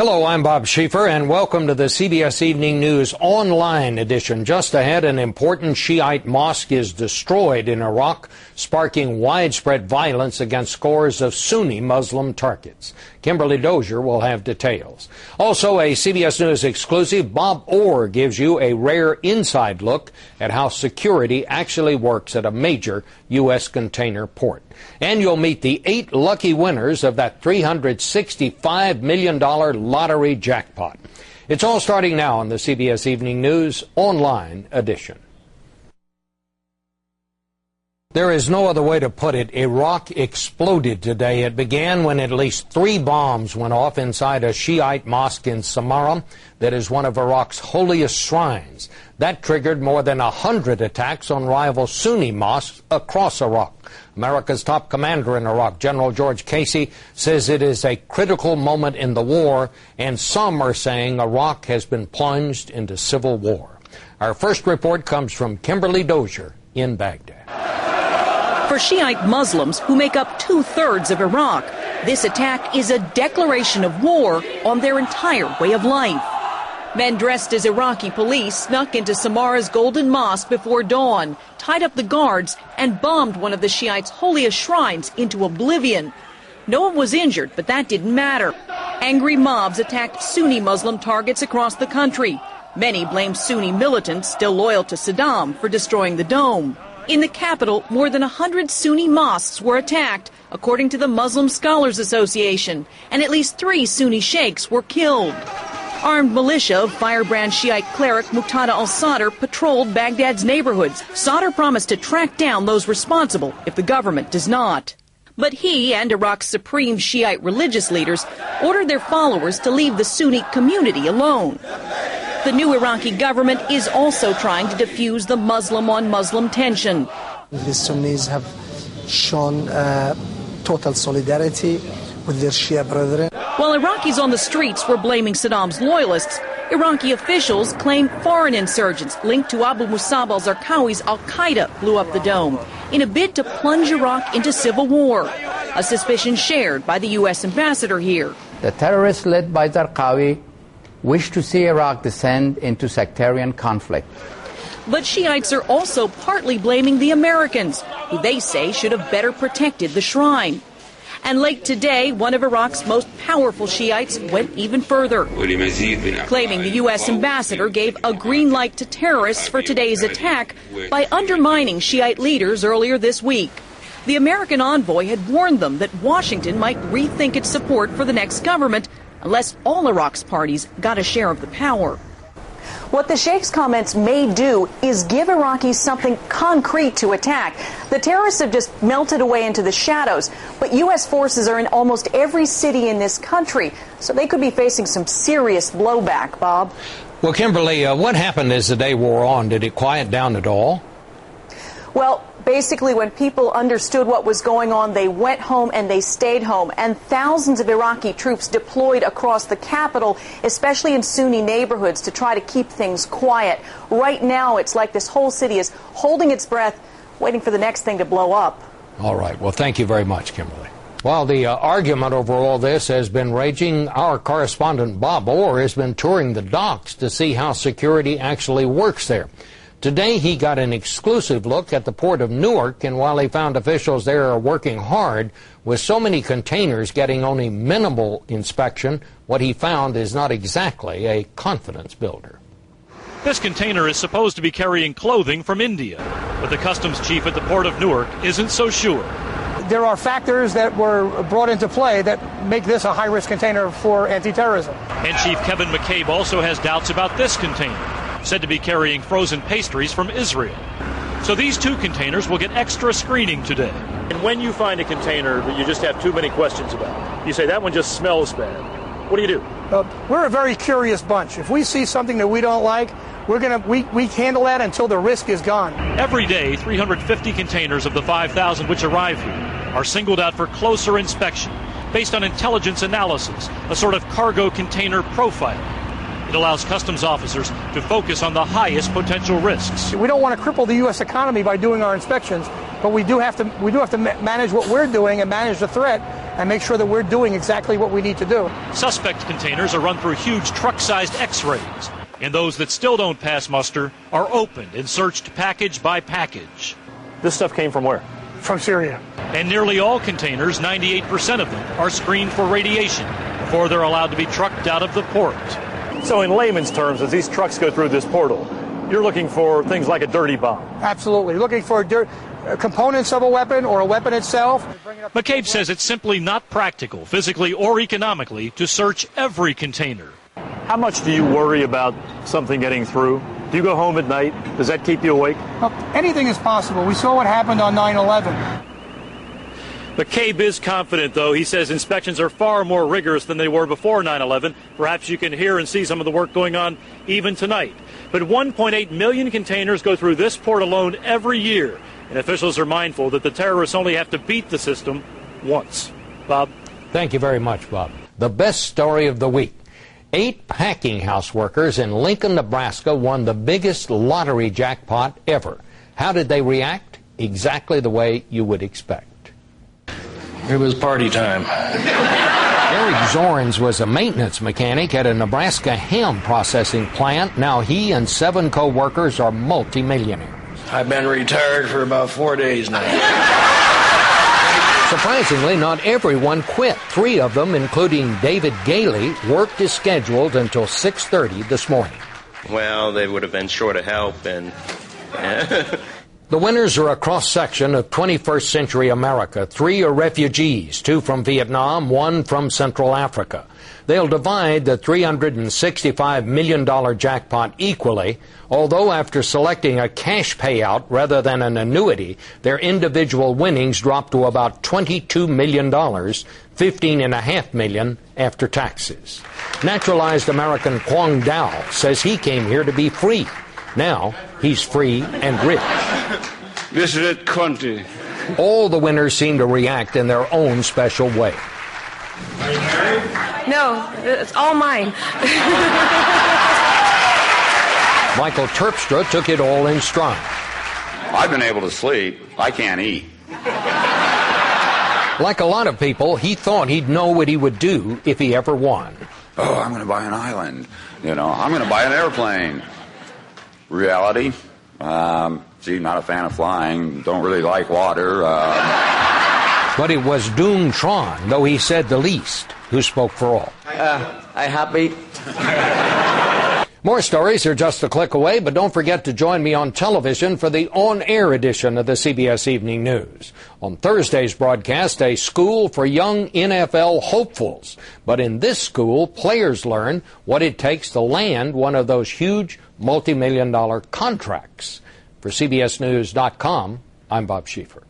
Hello, I'm Bob Schieffer, and welcome to the CBS Evening News online edition. Just ahead, an important Shiite mosque is destroyed in Iraq, sparking widespread violence against scores of Sunni Muslim targets. Kimberly Dozier will have details. Also, a CBS News exclusive, Bob Orr gives you a rare inside look at how security actually works at a major U.S. container port. And you'll meet the 8 lucky winners of that $365 million lottery jackpot. It's all starting now on the CBS Evening News online edition. There is no other way to put it. Iraq exploded today. It began when at least 3 bombs went off inside a Shiite mosque in Samarra that is one of Iraq's holiest shrines. That triggered more than 100 attacks on rival Sunni mosques across Iraq. America's top commander in Iraq, General George Casey, says it is a critical moment in the war, and some are saying Iraq has been plunged into civil war. Our first report comes from Kimberly Dozier in Baghdad. For Shiite Muslims, who make up 2/3 of Iraq, this attack is a declaration of war on their entire way of life. Men dressed as Iraqi police snuck into Samarra's Golden Mosque before dawn, tied up the guards, and bombed one of the Shiites' holiest shrines into oblivion. No one was injured, but that didn't matter. Angry mobs attacked Sunni Muslim targets across the country. Many blamed Sunni militants, still loyal to Saddam, for destroying the dome. In the capital, more than 100 Sunni mosques were attacked, according to the Muslim Scholars Association, and at least 3 Sunni sheikhs were killed. Armed militia of firebrand Shiite cleric Muqtada al-Sadr patrolled Baghdad's neighborhoods. Sadr promised to track down those responsible if the government does not. But he and Iraq's supreme Shiite religious leaders ordered their followers to leave the Sunni community alone. The new Iraqi government is also trying to defuse the Muslim-on-Muslim tension. The Sunnis have shown total solidarity with their Shia brethren. While Iraqis on the streets were blaming Saddam's loyalists, Iraqi officials claim foreign insurgents linked to Abu Musab al-Zarqawi's al-Qaeda blew up the dome in a bid to plunge Iraq into civil war, a suspicion shared by the U.S. ambassador here. The terrorists led by Zarqawi wish to see Iraq descend into sectarian conflict. But Shiites are also partly blaming the Americans, who they say should have better protected the shrine. And late today, one of Iraq's most powerful Shiites went even further, claiming the U.S. ambassador gave a green light to terrorists for today's attack by undermining Shiite leaders earlier this week. The American envoy had warned them that Washington might rethink its support for the next government unless all Iraq's parties got a share of the power. What the Sheikh's comments may do is give Iraqis something concrete to attack. The terrorists have just melted away into the shadows, but U.S. forces are in almost every city in this country, so they could be facing some serious blowback, Bob. Well, Kimberly, what happened as the day wore on? Did it quiet down at all? Well, basically, when people understood what was going on, they went home and they stayed home. And thousands of Iraqi troops deployed across the capital, especially in Sunni neighborhoods, to try to keep things quiet. Right now, it's like this whole city is holding its breath, waiting for the next thing to blow up. All right. Well, thank you very much, Kimberly. While the argument over all this has been raging, our correspondent Bob Orr has been touring the docks to see how security actually works there. Today, he got an exclusive look at the port of Newark, and while he found officials there are working hard, with so many containers getting only minimal inspection, what he found is not exactly a confidence builder. This container is supposed to be carrying clothing from India, but the customs chief at the port of Newark isn't so sure. There are factors that were brought into play that make this a high-risk container for anti-terrorism. And Chief Kevin McCabe also has doubts about this container, said to be carrying frozen pastries from Israel. So these 2 containers will get extra screening today. And when you find a container that you just have too many questions about, you say that one just smells bad, what do you do? We're a very curious bunch. If we see something that we don't like, we handle that until the risk is gone. Every day, 350 containers of the 5,000 which arrive here are singled out for closer inspection based on intelligence analysis, a sort of cargo container profiling. It allows customs officers to focus on the highest potential risks. We don't want to cripple the U.S. economy by doing our inspections, but we do have to manage what we're doing and manage the threat and make sure that we're doing exactly what we need to do. Suspect containers are run through huge truck-sized X-rays, and those that still don't pass muster are opened and searched package by package. This stuff came from where? From Syria. And nearly all containers, 98% of them, are screened for radiation before they're allowed to be trucked out of the port. So in layman's terms, as these trucks go through this portal, you're looking for things like a dirty bomb. Absolutely. Looking for components of a weapon or a weapon itself. McCabe says it's simply not practical, physically or economically, to search every container. How much do you worry about something getting through? Do you go home at night? Does that keep you awake? Well, anything is possible. We saw what happened on 9/11. McCabe is confident, though. He says inspections are far more rigorous than they were before 9/11. Perhaps you can hear and see some of the work going on even tonight. But 1.8 million containers go through this port alone every year. And officials are mindful that the terrorists only have to beat the system once. Bob? Thank you very much, Bob. The best story of the week. 8 packing house workers in Lincoln, Nebraska won the biggest lottery jackpot ever. How did they react? Exactly the way you would expect. It was party time. Eric Zorns was a maintenance mechanic at a Nebraska ham processing plant. Now he and 7 co-workers are multimillionaires. I've been retired for about 4 days now. Surprisingly, not everyone quit. 3 of them, including David Gailey, worked as scheduled until 6:30 this morning. Well, they would have been short of help, and The winners are a cross-section of 21st century America. 3 are refugees, 2 from Vietnam, 1 from Central Africa. They'll divide the $365 million jackpot equally, although after selecting a cash payout rather than an annuity, their individual winnings drop to about $22 million, $15.5 million after taxes. Naturalized American Quang Dao says he came here to be free. Now, he's free and rich. This is it, country. All the winners seem to react in their own special way. Are you married? No, it's all mine. Michael Terpstra took it all in stride. I've been able to sleep. I can't eat. Like a lot of people, he thought he'd know what he would do if he ever won. Oh, I'm going to buy an island. I'm going to buy an airplane. Reality, not a fan of flying, don't really like water. But it was Doom Tron, though he said the least, who spoke for all. I happy. More stories are just a click away, but don't forget to join me on television for the on-air edition of the CBS Evening News. On Thursday's broadcast, a school for young NFL hopefuls. But in this school, players learn what it takes to land one of those huge multi-million-dollar contracts. For CBSNews.com, I'm Bob Schieffer.